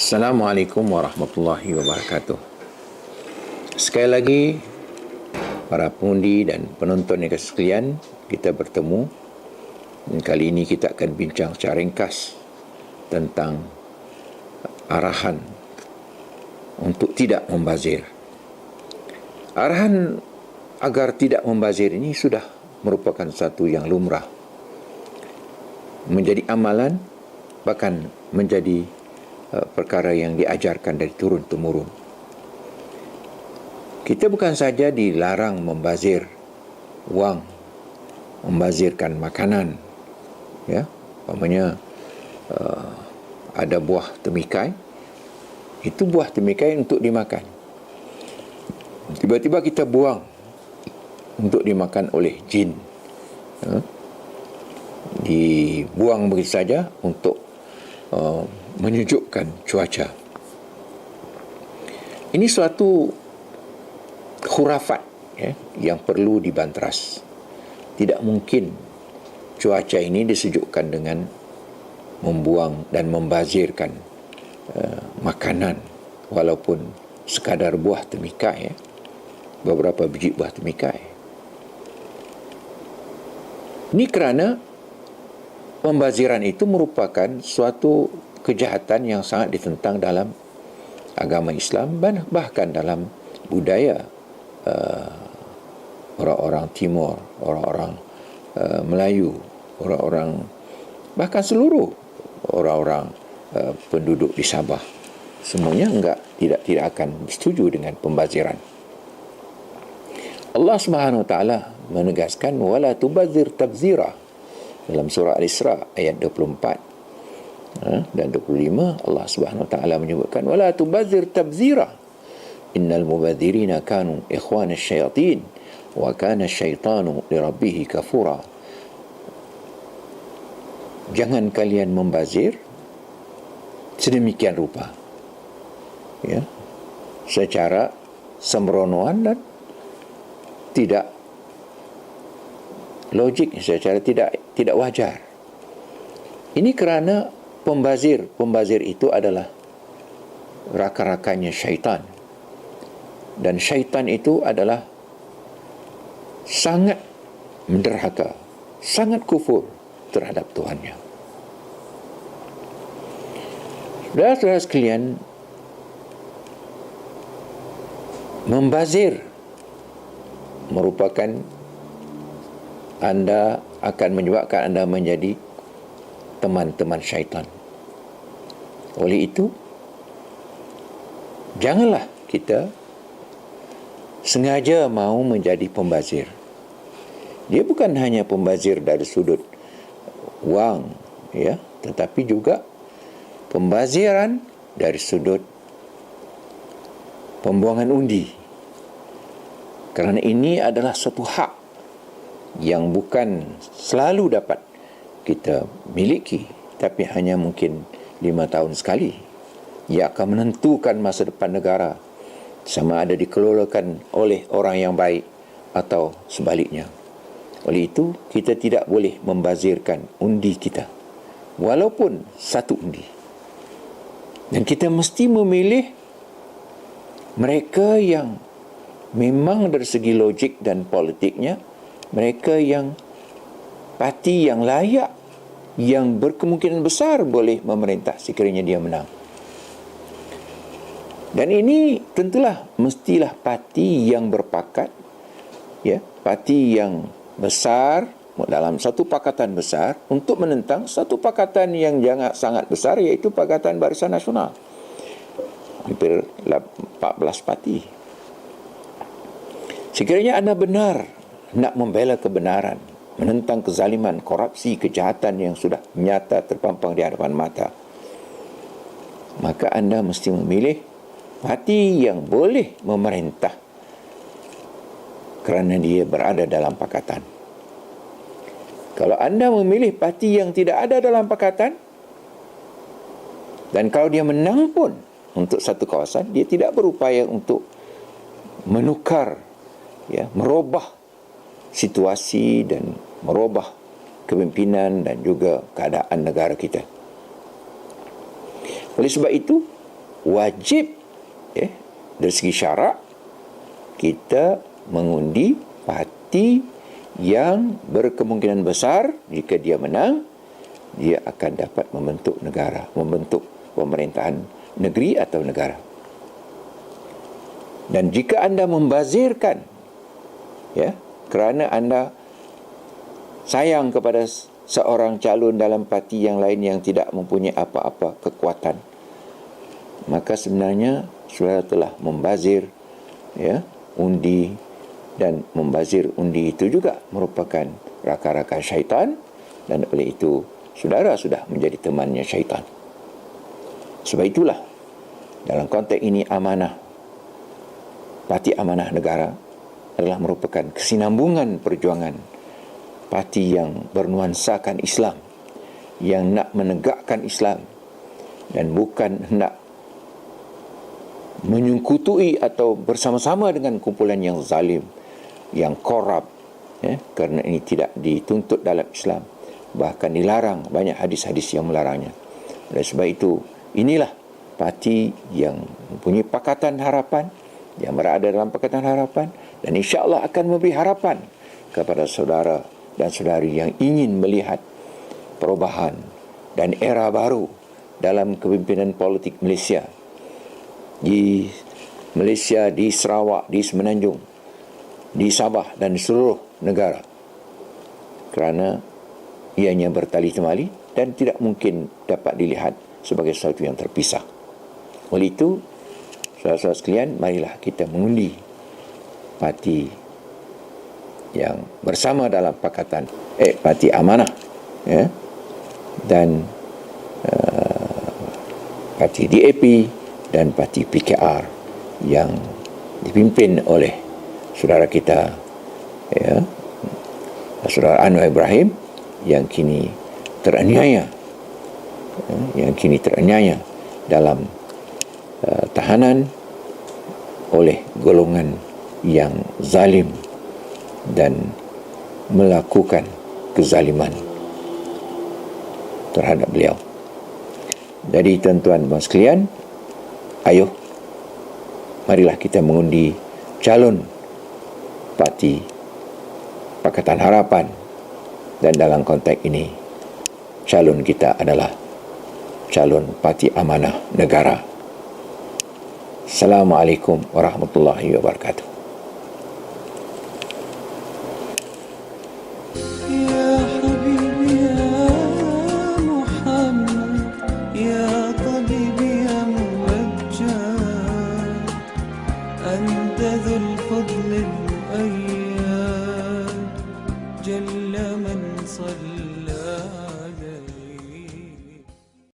Assalamualaikum warahmatullahi wabarakatuh. Sekali lagi, para pengundi dan penonton yang sekalian, kita bertemu. Dan kali ini kita akan bincang secara ringkas tentang arahan untuk tidak membazir. Arahan agar tidak membazir ini sudah merupakan satu yang lumrah, menjadi amalan, bahkan menjadi perkara yang diajarkan dari turun-temurun. Kita bukan saja dilarang membazir wang, membazirkan makanan, ya, umpamanya ada buah temikai, itu buah temikai untuk dimakan. Tiba-tiba kita buang untuk dimakan oleh jin, dibuang begitu saja untuk menyejukkan cuaca. Ini suatu khurafat, ya, yang perlu dibanteras. Tidak mungkin cuaca ini disejukkan dengan membuang dan membazirkan makanan, walaupun sekadar buah temikai, ya, beberapa biji buah temikai. Ini kerana pembaziran itu merupakan suatu kejahatan yang sangat ditentang dalam agama Islam, bahkan dalam budaya orang-orang Timur, orang-orang Melayu, orang-orang, bahkan seluruh orang-orang penduduk di Sabah. Semuanya tidak akan setuju dengan pembaziran. Allah Subhanahu Wa Taala menegaskan wala tubazir tabzira dalam surah Al-Isra ayat 24 dan 25. Allah Subhanahu Wa Taala menyebutkan wala tubazir tabzira innal mubadzirina kanu ikhwana asyayatin wa kana asyaitanu lirabbih kafura. Jangan kalian membazir sedemikian rupa, ya, secara sembronoan dan tidak logik, secara tidak wajar. Ini kerana pembazir itu adalah rakan-rakannya syaitan, dan syaitan itu adalah sangat menderhaka, sangat kufur terhadap Tuhannya. Saudara-saudara sekalian, membazir merupakan anda akan menyebabkan anda menjadi teman-teman syaitan. Oleh itu, janganlah kita sengaja mahu menjadi pembazir. Dia bukan hanya pembazir dari sudut wang, ya, tetapi juga pembaziran dari sudut pembuangan undi. Kerana ini adalah satu hak yang bukan selalu dapat kita miliki, tapi hanya mungkin 5 tahun sekali. Ia akan menentukan masa depan negara, sama ada dikelolakan oleh orang yang baik atau sebaliknya. Oleh itu, kita tidak boleh membazirkan undi kita, walaupun satu undi. Dan kita mesti memilih mereka yang memang dari segi logik dan politiknya, mereka yang parti yang layak, yang berkemungkinan besar boleh memerintah sekiranya dia menang. Dan ini tentulah mestilah parti yang berpakat, ya, parti yang besar dalam satu pakatan besar untuk menentang satu pakatan yang sangat besar, iaitu Pakatan Barisan Nasional. Hampir 14 parti. Sekiranya anda benar nak membela kebenaran, menentang kezaliman, korupsi, kejahatan yang sudah nyata terpampang di hadapan mata, maka anda mesti memilih parti yang boleh memerintah kerana dia berada dalam pakatan. Kalau anda memilih parti yang tidak ada dalam pakatan, dan kalau dia menang pun untuk satu kawasan, dia tidak berupaya untuk menukar, ya, merubah situasi dan merubah kepimpinan dan juga keadaan negara kita. Oleh sebab itu, wajib dari segi syarak kita mengundi parti yang berkemungkinan besar jika dia menang, dia akan dapat membentuk negara, membentuk pemerintahan negeri atau negara. Dan jika anda membazirkan, kerana anda sayang kepada seorang calon dalam parti yang lain yang tidak mempunyai apa-apa kekuatan, maka sebenarnya saudara telah membazir undi, dan membazir undi itu juga merupakan rakan-rakan syaitan, dan oleh itu saudara sudah menjadi temannya syaitan. Sebab itulah dalam konteks ini amanah, parti amanah negara adalah merupakan kesinambungan perjuangan parti yang bernuansakan Islam, yang nak menegakkan Islam dan bukan hendak menyungkutui atau bersama-sama dengan kumpulan yang zalim, yang korup, kerana ini tidak dituntut dalam Islam, bahkan dilarang, banyak hadis-hadis yang melarangnya. Oleh sebab itu, inilah parti yang mempunyai Pakatan Harapan, yang berada dalam Pakatan Harapan, dan insya-Allah akan memberi harapan kepada saudara dan saudari yang ingin melihat perubahan dan era baru dalam kepimpinan politik Malaysia. Di Malaysia, di Sarawak, di Semenanjung, di Sabah dan seluruh negara. Kerana ianya bertali temali dan tidak mungkin dapat dilihat sebagai sesuatu yang terpisah. Oleh itu, saudara-saudara sekalian, marilah kita mengundi parti yang bersama dalam pakatan parti amanah, dan parti DAP dan parti PKR yang dipimpin oleh saudara kita, saudara Anwar Ibrahim, yang kini teraniaya, dalam tahanan oleh golongan yang zalim dan melakukan kezaliman terhadap beliau. Jadi tuan-tuan dan sekalian, ayo marilah kita mengundi calon parti Pakatan Harapan, dan dalam konteks ini calon kita adalah calon parti amanah negara. Assalamualaikum warahmatullahi wabarakatuh. أنت ذو الفضل الأيد